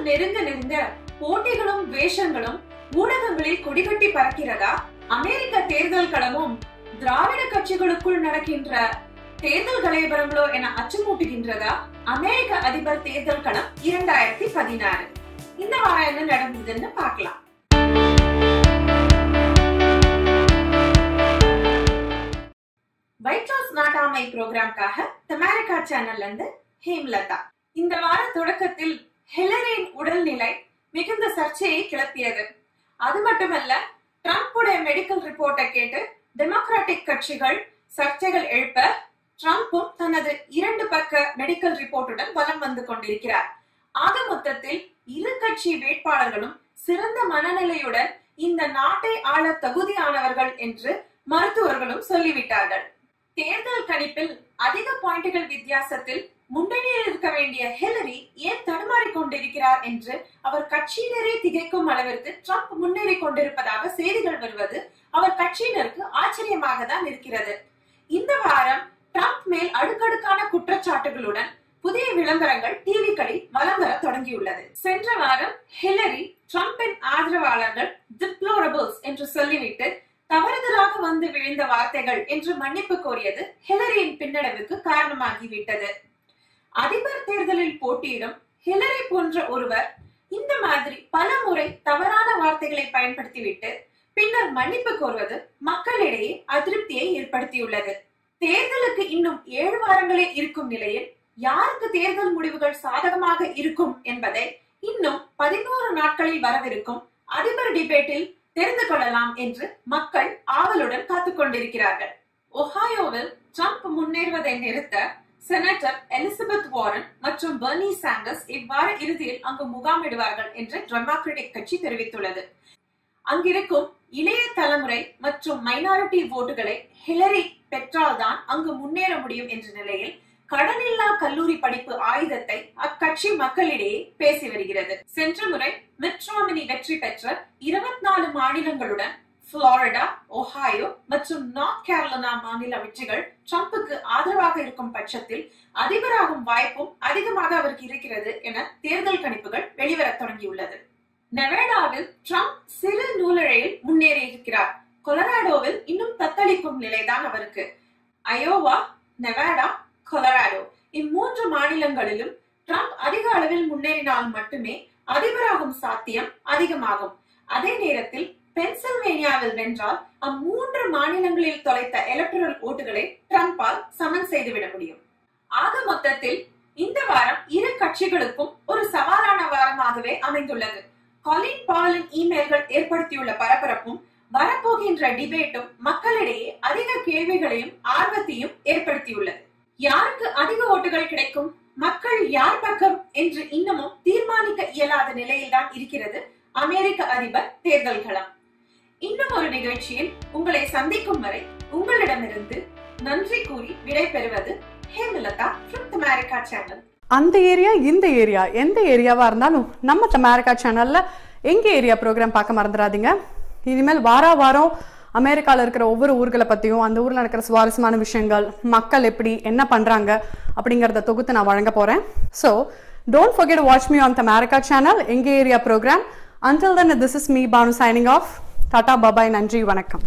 நெருங்க நெருங்க போட்டிகளும் வேஷங்களும் ஊடகங்களில் கொடிகட்டி பறக்கிறதா? அமெரிக்க தேர்தல் களமும் திராவிட கட்சிகளுக்குள் நடக்கின்ற தேர்தல் கலைபரங்களோ என அச்சமூட்டுகின்றதா? அமெரிக்க அதிபர் தேர்தல் களம் 2016 இந்த வாரம் என்ன நடந்ததுன்னு பார்க்கலாம். ஒயிட் ஹவுஸ் நாட்டாமை புரோகிராம்காக அமெரிக்கா சேனல்ல இருந்து ஹேம்லதா. இந்த வார தொடக்கத்தில் ஹிலரியின் உடல்நிலை மிகுந்த சர்ச்சையை கிளப்பியது. அது மட்டுமல்ல, ட்ரம்புடைய மெடிக்கல் ரிப்போர்ட்டை கேட்டு டெமோக்ராட்டிக் கட்சிகள் சர்ச்சைகள் எழுப்ப ட்ரம்பும் தனது 2 பக்க மெடிக்கல் ரிப்போர்ட்டுடன் வலம் வந்து கொண்டிருக்கிறார். ஆக மொத்தத்தில் இரு கட்சி வேட்பாளர்களும் சிறந்த மனநிலையுடன் இந்த நாட்டை ஆள தகுதியானவர்கள் என்று மருத்துவர்களும் சொல்லிவிட்டார்கள். தேர்தல் கணிப்பில் அதிக பாயிண்டுகள் வித்தியாசத்தில் முன்னணியில் இருக்க வேண்டிய ஹிலரி ஏன் தடுமாறிக் கொண்டிருக்கிறார் என்று அவர் கட்சியினரே திகைக்கும் அளவிற்கு ட்ரம்ப் முன்னேறி கொண்டிருப்பதாக செய்திகள் வருவது அவர் கட்சியினருக்கு ஆச்சரியமாக தான் இருக்கிறது. இந்த வாரம் ட்ரம்ப் மேல் அடுக்கடுக்கான குற்றச்சாட்டுகளுடன் புதிய விளம்பரங்கள் டிவிகளில் வலம் வர தொடங்கியுள்ளது. சென்ற வாரம் ஹிலரி ட்ரம்பின் ஆதரவாளர்கள் டிப்ளோரபிள்ஸ் என்று சொல்லிவிட்டு தவறுதலாக வந்து விழுந்த வார்த்தைகள் என்று மன்னிப்பு கோரியது ஹிலரியின் பின்னடைவுக்கு காரணமாகிவிட்டது. அதிபர் தேர்தலில் போட்டியிடும் ஹிலரி போன்ற ஒருவர் இந்த மாதிரி பல முறை தவறான வார்த்தைகளை பயன்படுத்திவிட்டு பின்னர் மன்னிப்பு கோருவது மக்களிடையே அதிருப்தியை ஏற்படுத்தியுள்ளது. தேர்தலுக்கு இன்னும் 7 வாரங்களே இருக்கும் நிலையில் யாருக்கு தேர்தல் முடிவுகள் சாதகமாக இருக்கும் என்பதை இன்னும் 11 நாட்களில் வரவிருக்கும் அதிபர் டிபேட்டில் தெரிந்து கொள்ளலாம் என்று மக்கள் ஆவலுடன் காத்துக் கொண்டிருக்கிறார்கள். ஒஹாயோவில் ட்ரம்ப் முன்னேறுவதை நிறுத்த செனட்டர் எலிசபெத் வாரன் மற்றும் பெர்னி சாண்டர்ஸ் இவ்வார இறுதியில் அங்கு முகாமிடுவார்கள் என்று டெமோக்ராட்டிக் கட்சி தெரிவித்துள்ளது. அங்கிருக்கும் இளைய தலைமுறை மற்றும் மைனாரிட்டி ஓட்டுகளை ஹிலரி பெற்றால்தான் அங்கு முன்னேற முடியும் என்ற நிலையில் கடனில்லா கல்லூரி படிப்பு ஆயுதத்தை அக்கட்சி மக்களிடையே பேசி வருகிறது. சென்ற முறை மிட் ராம்னி வெற்றி பெற்ற 24 மாநிலங்களுடன் புளோரிடா, ஒஹாயோ மற்றும் நார்த் கேரோலினா மாநில வெற்றிகள் ட்ரம்புக்கு ஆதரவாக இருக்கும் பட்சத்தில் அதிபராகும் வாய்ப்பும் அதிகமாக அவருக்கு இருக்கிறது என தேர்தல் கணிப்புகள் வெளிவர தொடங்கியுள்ளது. நெவாடாவில் ட்ரம்ப் சிறு நூலிழையில் முன்னேறி இருக்கிறார். கொலராடோவில் இன்னும் தத்தளிக்கும் நிலைதான் அவருக்கு. அயோவா, நெவாடா, கொலராடோ இம்மூன்று மாநிலங்களிலும் ட்ரம்ப் அதிக அளவில் முன்னேறினால் மட்டுமே அதிபராகும் சாத்தியம் அதிகமாகும். அதே நேரத்தில் பென்சில்வேனியாவில் வென்றால் அம்மூன்று மாநிலங்களில் தொலைத்த எலக்டரல் ஓட்டுகளை ட்ரம்பால் சமன் செய்துவிட முடியும். ஆக மொத்தத்தில் இந்த வாரம் இரு கட்சிகளுக்கும் ஒரு சவாலான வாரமாகவே அமைந்துள்ளது. கொலின் பாவலின் இமெயில்கள் ஏற்படுத்தியுள்ள பரபரப்பும் வரப்போகின்ற டிபேட்டும் மக்களிடையே அதிக கேள்விகளையும் ஆர்வத்தையும் ஏற்படுத்தியுள்ளது. யாருக்கு அதிக ஓட்டுகள் கிடைக்கும், மக்கள் யார் பக்கம் என்று இன்னமும் தீர்மானிக்க இயலாத நிலையில்தான் இருக்கிறது அமெரிக்க அதிபர் தேர்தல் களம். இன்னும் ஒரு நிகழ்ச்சியில் உங்களை சந்திக்கும் வரை உங்களிடமிருந்து நன்றி கூறி விடை பெறுவது ஹேம்லதா from அமெரிக்கா சேனல். அந்த ஏரியா இந்த ஏரியா எந்த ஏரியாவா இருந்தாலும் நம்ம அமெரிக்கா சேனல்ல எங்க ஏரியா ப்ரோக்ராம் பார்க்க மறந்துடாதீங்க. இனிமேல் வாரம் அமெரிக்காவில் இருக்கிற ஒவ்வொரு ஊர்களை பற்றியும் அந்த ஊரில் நடக்கிற சுவாரஸ்யமான விஷயங்கள், மக்கள் எப்படி என்ன பண்ணுறாங்க அப்படிங்கிறத தொகுத்து நான் வழங்க போகிறேன். So don't forget to watch me on the America channel, எங்க area program. Until then, this is me, Banu, signing off. Tata, bye-bye, நன்றி, வணக்கம்.